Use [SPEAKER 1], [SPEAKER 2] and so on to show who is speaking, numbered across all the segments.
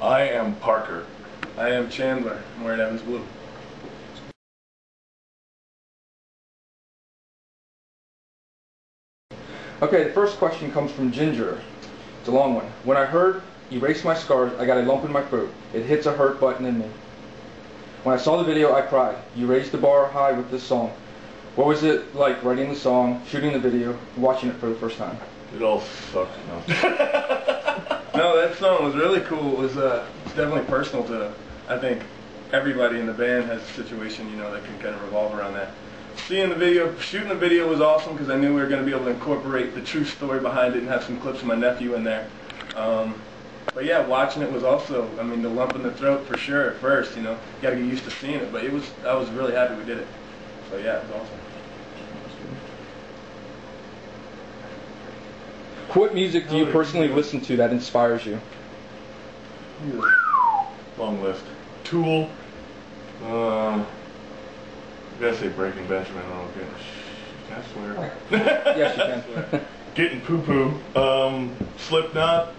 [SPEAKER 1] I am Parker.
[SPEAKER 2] I am Chandler. I'm wearing Evans Blue.
[SPEAKER 3] Okay, the first question comes from Ginger. It's a long one. When I heard "Erase My Scars," I got a lump in my throat. It hits a hurt button in me. When I saw the video, I cried. You raised the bar high with this song. What was it like writing the song, shooting the video, watching it for the first time?
[SPEAKER 1] It all sucked.
[SPEAKER 2] No, that song was really cool. It was it's definitely personal to, I think, everybody in the band has a situation, you know, that can kind of revolve around that. Seeing the video, shooting the video was awesome because I knew we were going to be able to incorporate the true story behind it and have some clips of my nephew in there. But yeah, watching it was also, I mean, the lump in the throat for sure at first, you know. You got to get used to seeing it, but I was really happy we did it. So yeah, it was awesome.
[SPEAKER 3] What music do you personally listen to that inspires you?
[SPEAKER 1] Long list. Tool. I gotta say Breaking Benjamin. Oh, can I swear?
[SPEAKER 3] Yes, you can.
[SPEAKER 1] Getting Poo Poo. Slipknot.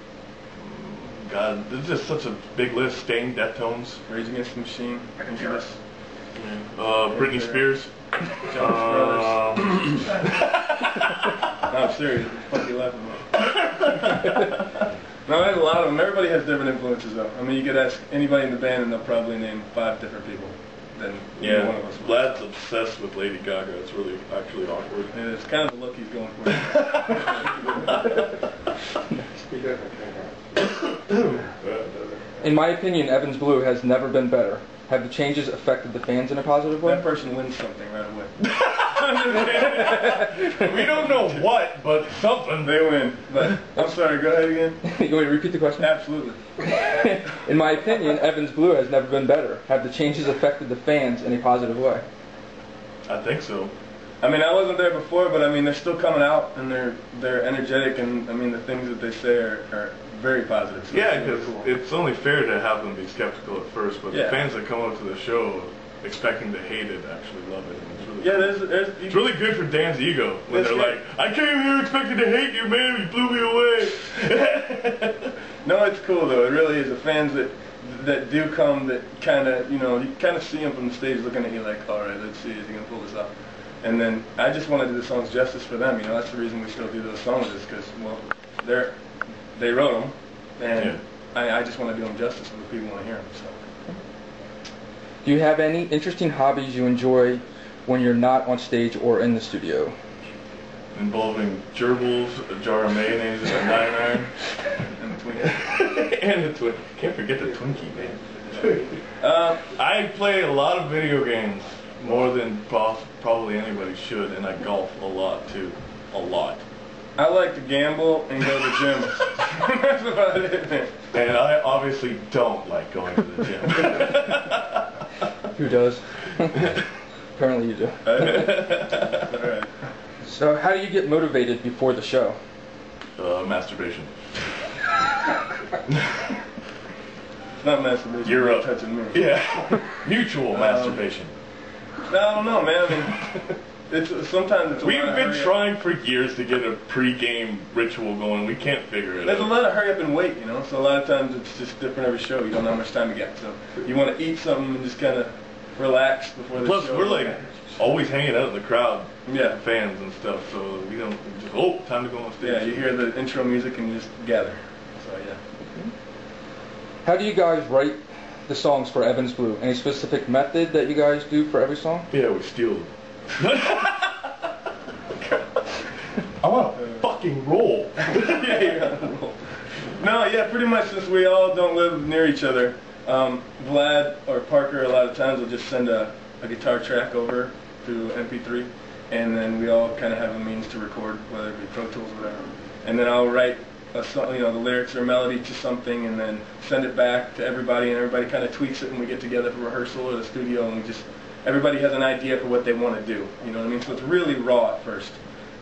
[SPEAKER 1] God, this is just such a big list. Sting, Deftones.
[SPEAKER 2] Rage Against the Machine. Incubus.
[SPEAKER 1] Britney Spears.
[SPEAKER 2] Jonas Brothers. No, I'm serious. What the fuck are you laughing about? No, there's a lot of them. Everybody has different influences, though. I mean, you could ask anybody in the band, and they'll probably name 5 different people than one of us.
[SPEAKER 1] Vlad's obsessed with Lady Gaga. It's really actually awkward.
[SPEAKER 2] And it's kind of the look he's going for.
[SPEAKER 3] In my opinion, Evans Blue has never been better. Have the changes affected the fans in a positive way?
[SPEAKER 2] That person wins something right away.
[SPEAKER 1] We don't know what, but something.
[SPEAKER 2] They win. But I'm sorry, go ahead again.
[SPEAKER 3] You want me to repeat the question?
[SPEAKER 2] Absolutely.
[SPEAKER 3] In my opinion, Evans Blue has never been better. Have the changes affected the fans in a positive way?
[SPEAKER 1] I think so.
[SPEAKER 2] I mean, I wasn't there before, but I mean, they're still coming out, and they're energetic, and I mean, the things that they say are very positive. So
[SPEAKER 1] yeah, because it's only fair to have them be skeptical at first, but the fans that come up to the show expecting to hate it actually love it. And it's really it's really good for Dan's ego when they're like, I came here expecting to hate you, man, you blew me away.
[SPEAKER 2] No, it's cool though. It really is. The fans that do come, that kind of, you know, you kind of see them from the stage looking at you like, all right, let's see, is he gonna pull this off? And then I just want to do the songs justice for them. You know, that's the reason we still do those songs, is because, well, they wrote them, and I just want to do them justice so that people want to hear them. So.
[SPEAKER 3] Do you have any interesting hobbies you enjoy when you're not on stage or in the studio?
[SPEAKER 1] Involving gerbils, a jar of mayonnaise, and a 9-iron.
[SPEAKER 2] And the Twinkie.
[SPEAKER 1] And the Twinkie. Can't forget the Twinkie, man. I play a lot of video games, more than probably anybody should, and I golf a lot, too. A lot.
[SPEAKER 2] I like to gamble and go to the gym. That's about it, man.
[SPEAKER 1] And I obviously don't like going to the gym.
[SPEAKER 3] Who does? Apparently you do.
[SPEAKER 2] Alright.
[SPEAKER 3] So how do you get motivated before the show?
[SPEAKER 1] Masturbation.
[SPEAKER 2] It's not masturbation.
[SPEAKER 1] You're
[SPEAKER 2] touching me.
[SPEAKER 1] Yeah. Mutual masturbation.
[SPEAKER 2] I don't know, man. I mean, sometimes it's
[SPEAKER 1] We've been trying for years to get a pre-game ritual going. We can't figure it out.
[SPEAKER 2] There's a lot of hurry up and wait, you know. So a lot of times it's just different every show. You don't know how much time to get. So you want to eat something and just kind of relax before the show.
[SPEAKER 1] Plus, we're like always hanging out in the crowd,
[SPEAKER 2] yeah,
[SPEAKER 1] fans and stuff. So we don't just time to go on stage.
[SPEAKER 2] Yeah, you hear the intro music and you just gather. So yeah.
[SPEAKER 3] How do you guys write the songs for Evans Blue? Any specific method that you guys do for every song?
[SPEAKER 1] Yeah, we steal them. I want to fucking roll.
[SPEAKER 2] Yeah, you gotta roll. No, yeah, pretty much since we all don't live near each other, Vlad or Parker a lot of times will just send a guitar track over through MP3, and then we all kind of have a means to record, whether it be Pro Tools or whatever. And then I'll write a song, you know, the lyrics or melody to something, and then send it back to everybody, and everybody kind of tweaks it when we get together for rehearsal or the studio, and everybody has an idea for what they want to do. You know what I mean? So it's really raw at first,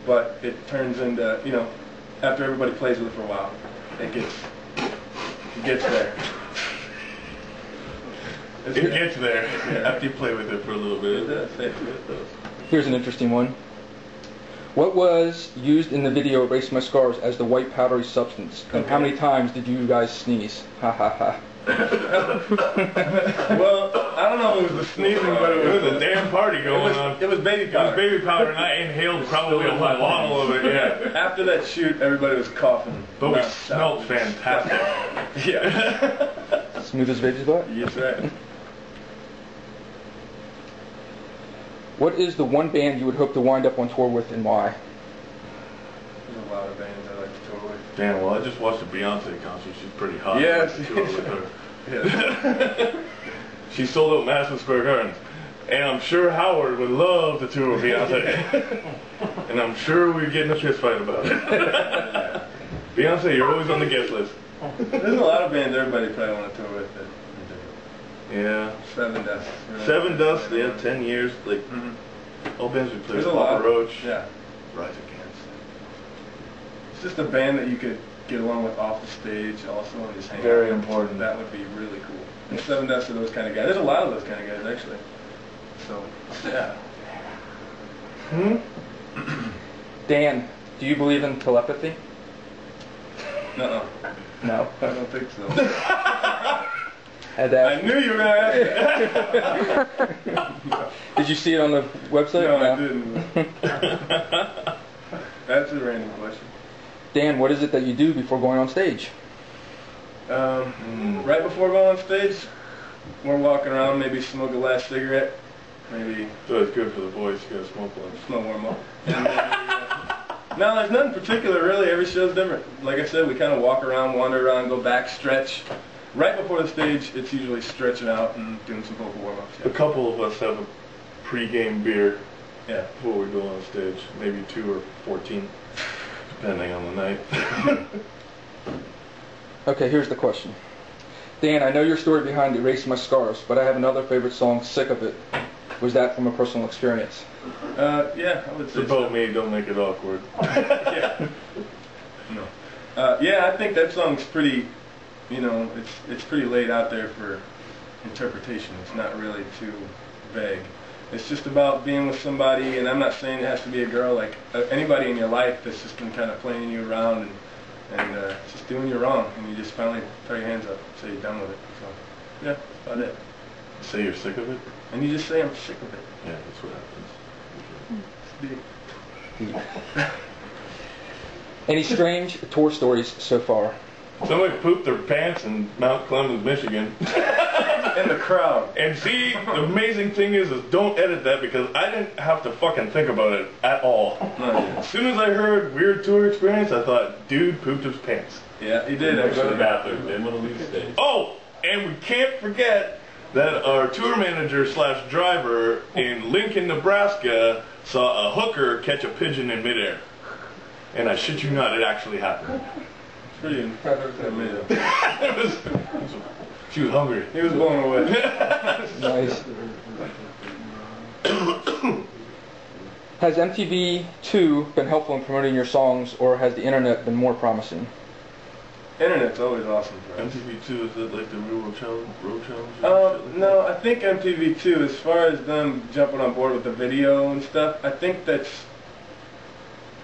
[SPEAKER 2] but it turns into, you know, after everybody plays with it for a while, it gets there.
[SPEAKER 1] It gets there after you play with it for a little bit.
[SPEAKER 2] It does.
[SPEAKER 3] Here's an interesting one. What was used in the video Erase My Scars as the white powdery substance? And how many times did you guys sneeze? Ha ha ha.
[SPEAKER 2] Well, I don't know if it was the sneezing, but it was
[SPEAKER 1] a damn party going on.
[SPEAKER 2] It was baby powder.
[SPEAKER 1] It was baby powder, and I inhaled probably a bottle of it, yeah.
[SPEAKER 2] After that shoot, everybody was coughing.
[SPEAKER 1] But we smelled fantastic.
[SPEAKER 2] Yeah.
[SPEAKER 3] Smooth as baby's butt?
[SPEAKER 2] Yes, right.
[SPEAKER 3] What is the one band you would hope to wind up on tour with and why?
[SPEAKER 2] There's a lot of bands I like to tour with.
[SPEAKER 1] Damn, well, I just watched a Beyonce concert. She's pretty hot.
[SPEAKER 2] Yes.
[SPEAKER 1] I like to tour with her.
[SPEAKER 2] Yeah.
[SPEAKER 1] She sold out Madison Square Garden. And I'm sure Howard would love to tour with Beyonce. And I'm sure we'd get in a fist fight about it. Beyonce, you're always on the guest list.
[SPEAKER 2] There's a lot of bands everybody probably want to tour with.
[SPEAKER 1] Yeah.
[SPEAKER 2] Sevendust.
[SPEAKER 1] Sevendust, they had 10 years. Like, all bands we played. Papa Roach.
[SPEAKER 2] Yeah.
[SPEAKER 1] Rise Against.
[SPEAKER 2] It's just a band that you could get along with off the stage also and just hang out.
[SPEAKER 1] Very important.
[SPEAKER 2] That would be really cool. And Sevendust are those kind of guys. There's a lot of those kind of guys, actually. So, yeah.
[SPEAKER 3] Dan, do you believe in telepathy?
[SPEAKER 2] No.
[SPEAKER 3] No.
[SPEAKER 2] I don't think so.
[SPEAKER 3] I
[SPEAKER 2] knew you were going to ask that.
[SPEAKER 3] Did you see it on the website?
[SPEAKER 2] No, I didn't. That's a random question.
[SPEAKER 3] Dan, what is it that you do before going on stage?
[SPEAKER 2] Right before going on stage, we're walking around, maybe smoke a last cigarette, maybe...
[SPEAKER 1] So it's good for the voice, you gotta smoke one.
[SPEAKER 2] Smoke warm up. No, there's nothing particular really, every show's different. Like I said, we kind of walk around, wander around, go back, stretch. Right before the stage, it's usually stretching out and doing some vocal warm-ups. Yeah.
[SPEAKER 1] A couple of us have a pre-game beer before we go on stage. Maybe 2 or 14, depending on the night.
[SPEAKER 3] Okay, here's the question. Dan, I know your story behind Erase My Scars, but I have another favorite song, Sick of It. Was that from a personal experience?
[SPEAKER 2] Yeah, I would say
[SPEAKER 1] it's about me, don't make it awkward.
[SPEAKER 2] Yeah. No. Yeah, I think that song's pretty... You know, it's pretty laid out there for interpretation. It's not really too vague. It's just about being with somebody, and I'm not saying it has to be a girl, like anybody in your life that's just been kind of playing you around and just doing you wrong, and you just finally throw your hands up, say you're done with it. So, yeah, that's about it.
[SPEAKER 1] Say you're sick of it?
[SPEAKER 2] And you just say, I'm sick of it.
[SPEAKER 1] Yeah, that's what
[SPEAKER 2] happens.
[SPEAKER 3] Any strange tour stories so far?
[SPEAKER 1] Somebody pooped their pants in Mount Clemens, Michigan.
[SPEAKER 2] In the crowd.
[SPEAKER 1] And see, the amazing thing is don't edit that because I didn't have to fucking think about it at all. As soon as I heard weird tour experience, I thought, dude pooped his pants.
[SPEAKER 2] Yeah, he did.
[SPEAKER 1] Go to the bathroom. Didn't want to leave the stage. Oh, and we can't forget that our tour manager / driver in Lincoln, Nebraska saw a hooker catch a pigeon in midair. And I shit you not, it actually happened.
[SPEAKER 2] Pretty impressive.
[SPEAKER 1] She was hungry.
[SPEAKER 2] He was blown away.
[SPEAKER 3] Nice. Has MTV2 been helpful in promoting your songs, or has the internet been more promising?
[SPEAKER 2] Internet's always awesome for us.
[SPEAKER 1] MTV2, is it like the real challenge?
[SPEAKER 2] No, I think MTV2, as far as them jumping on board with the video and stuff, I think that's...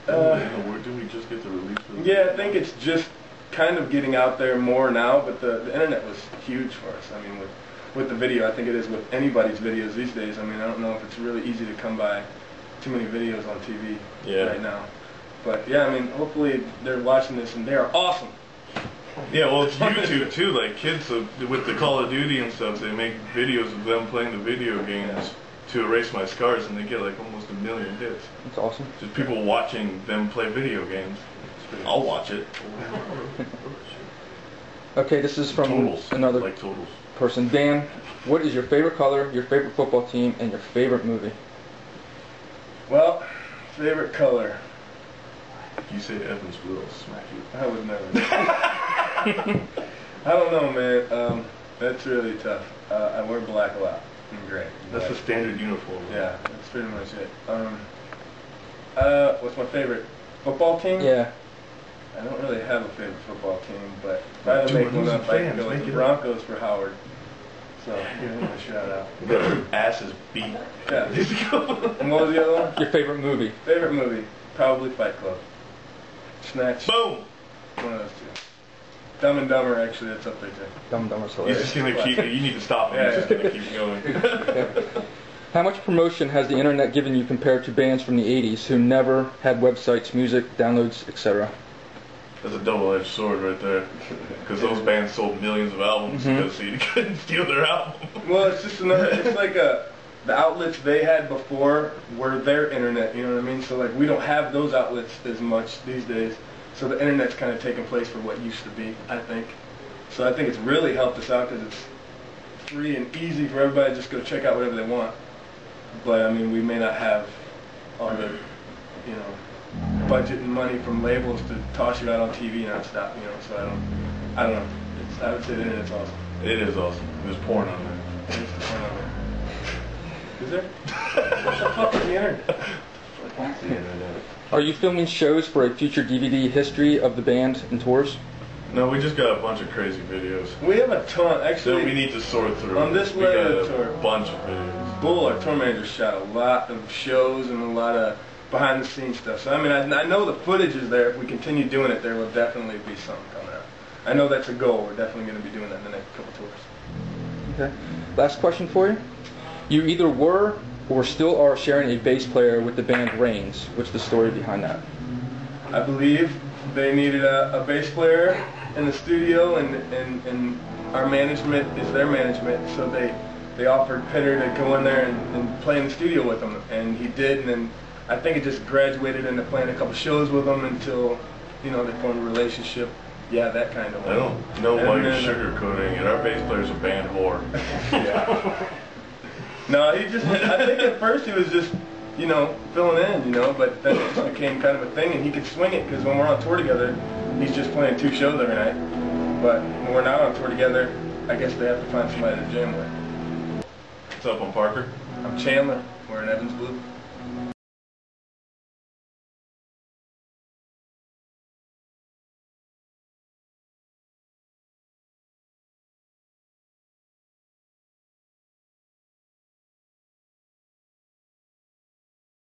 [SPEAKER 1] where do we just get the release for the
[SPEAKER 2] I think it's just kind of getting out there more now, but the internet was huge for us. I mean, with the video, I think it is with anybody's videos these days. I mean, I don't know if it's really easy to come by too many videos on TV right now. But yeah, I mean, hopefully they're watching this and they're awesome.
[SPEAKER 1] Yeah, well, it's YouTube too. Like kids with the Call of Duty and stuff, they make videos of them playing the video games to Erase My Scars, and they get like almost 1 million hits.
[SPEAKER 3] That's awesome.
[SPEAKER 1] Just people watching them play video games. I'll watch it.
[SPEAKER 3] Okay, this is from another person. Dan, what is your favorite color, your favorite football team, and your favorite movie?
[SPEAKER 2] Well, favorite color.
[SPEAKER 1] If you say Evans Blue, I'll smack you.
[SPEAKER 2] I would never. I don't know, man. That's really tough. I wear black a lot and gray.
[SPEAKER 1] That's the standard uniform.
[SPEAKER 2] Yeah, that's pretty much it. What's my favorite football team?
[SPEAKER 3] Yeah.
[SPEAKER 2] I don't really have a favorite football team, but if I had to make one up, I could go with the Broncos for Howard. So, give him a shout out.
[SPEAKER 1] Their asses beat.
[SPEAKER 2] Yeah. And what was the other one?
[SPEAKER 3] Your favorite movie?
[SPEAKER 2] Favorite movie. Probably Fight Club. Snatch.
[SPEAKER 1] Boom!
[SPEAKER 2] One of those two. Dumb and Dumber, actually, that's up there too.
[SPEAKER 3] Dumb and Dumber's
[SPEAKER 1] He's
[SPEAKER 3] hilarious.
[SPEAKER 1] just gonna keep. You need to stop him. He's just gonna keep going.
[SPEAKER 3] How much promotion has the internet given you compared to bands from the 80s who never had websites, music, downloads, etc.?
[SPEAKER 1] That's a double-edged sword right there. Because those bands sold millions of albums because you couldn't steal their album.
[SPEAKER 2] Well, it's just another. It's like the outlets they had before were their internet. You know what I mean? So like we don't have those outlets as much these days. So the internet's kind of taken place for what used to be, I think. So I think it's really helped us out because it's free and easy for everybody to just go check out whatever they want. But I mean, we may not have all the, you know, budget and money from labels to toss you out on TV nonstop. You know, so I don't know. I would say the internet's awesome.
[SPEAKER 1] It is awesome. There's porn on there.
[SPEAKER 2] There's porn on there. Is there? What the fuck is the internet?
[SPEAKER 3] Are you filming shows for a future DVD history of the band and tours?
[SPEAKER 1] No, we just got a bunch of crazy videos.
[SPEAKER 2] We have a ton, actually.
[SPEAKER 1] So we need to sort through.
[SPEAKER 2] On this
[SPEAKER 1] we got
[SPEAKER 2] tour,
[SPEAKER 1] a bunch of videos.
[SPEAKER 2] Bull, our tour manager, shot a lot of shows and a lot of behind-the-scenes stuff. So I mean, I know the footage is there. If we continue doing it, there will definitely be something coming out. I know that's a goal. We're definitely going to be doing that in the next couple tours.
[SPEAKER 3] Okay. Last question for you. You either were or still are sharing a bass player with the band Reigns. What's the story behind that?
[SPEAKER 2] I believe they needed a bass player in the studio, and our management is their management, so they offered Pitter to go in there and play in the studio with them, and he did, and then I think it just graduated into playing a couple shows with them until, you know, they formed a relationship. Yeah, that kind of way.
[SPEAKER 1] I don't know why you're sugarcoating it. Our bass player's a band whore.
[SPEAKER 2] Yeah. No, he just, I think at first he was just, you know, filling in, you know, but then it just became kind of a thing, and he could swing it, because when we're on tour together, he's just playing 2 shows every night. But when we're not on tour together, I guess they have to find somebody to jam with.
[SPEAKER 1] What's up, I'm Parker.
[SPEAKER 2] I'm Chandler. We're in Evansville.